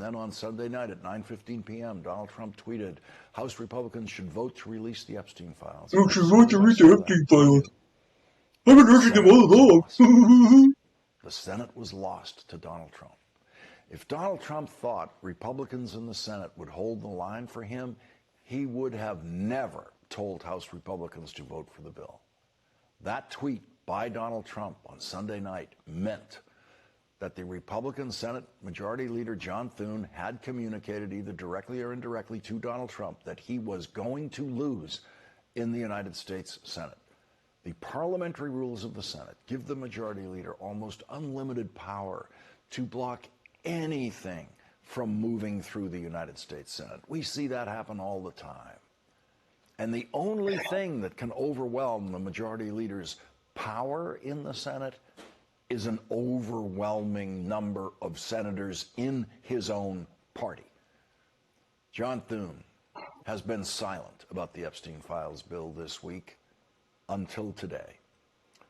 then on Sunday night at 9:15 p.m., Donald Trump tweeted, House Republicans should vote to release the Epstein files. You should vote to release the Epstein files. I've been urging them all along. The Senate was lost to Donald Trump. If Donald Trump thought Republicans in the Senate would hold the line for him, he would have never told House Republicans to vote for the bill. That tweet by Donald Trump on Sunday night meant that the Republican Senate Majority Leader John Thune had communicated either directly or indirectly to Donald Trump that he was going to lose in the United States Senate. The parliamentary rules of the Senate give the Majority Leader almost unlimited power to block anything from moving through the United States Senate. We see that happen all the time. And the only thing that can overwhelm the Majority Leader's power in the Senate is an overwhelming number of senators in his own party. John Thune has been silent about the Epstein Files bill this week until today.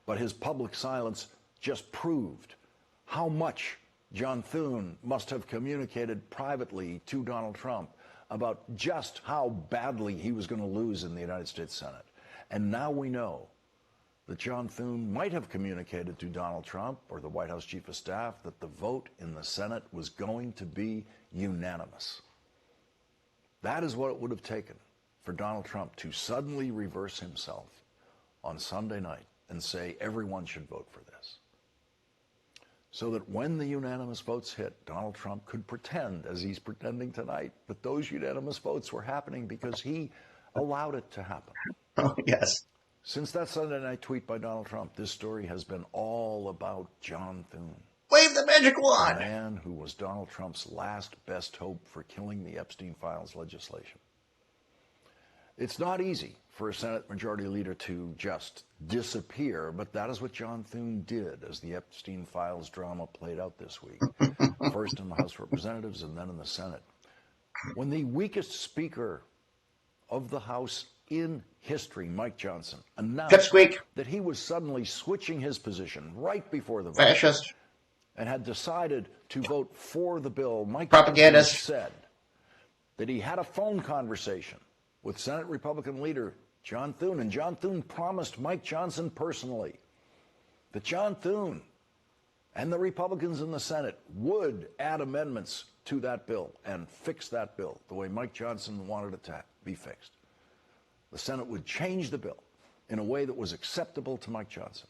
But his public silence just proved how much John Thune must have communicated privately to Donald Trump about just how badly he was going to lose in the United States Senate. And now we know that John Thune might have communicated to Donald Trump or the White House Chief of Staff that the vote in the Senate was going to be unanimous. That is what it would have taken for Donald Trump to suddenly reverse himself on Sunday night and say everyone should vote for this. So that when the unanimous votes hit, Donald Trump could pretend, as he's pretending tonight, that those unanimous votes were happening because he allowed it to happen. Oh, yes. Since that Sunday night tweet by Donald Trump, this story has been all about John Thune. Wave the magic wand! The man who was Donald Trump's last best hope for killing the Epstein Files legislation. It's not easy for a Senate Majority Leader to just disappear, but that is what John Thune did as the Epstein Files drama played out this week. First in the House of Representatives and then in the Senate. When the weakest speaker of the House in history, Mike Johnson, announced that he was suddenly switching his position right before the vote. Fascist. And had decided to vote for the bill. Mike Propagandist. Johnson said that he had a phone conversation with Senate Republican leader John Thune, and John Thune promised Mike Johnson personally that John Thune and the Republicans in the Senate would add amendments to that bill and fix that bill the way Mike Johnson wanted it to be fixed. The Senate would change the bill in a way that was acceptable to Mike Johnson.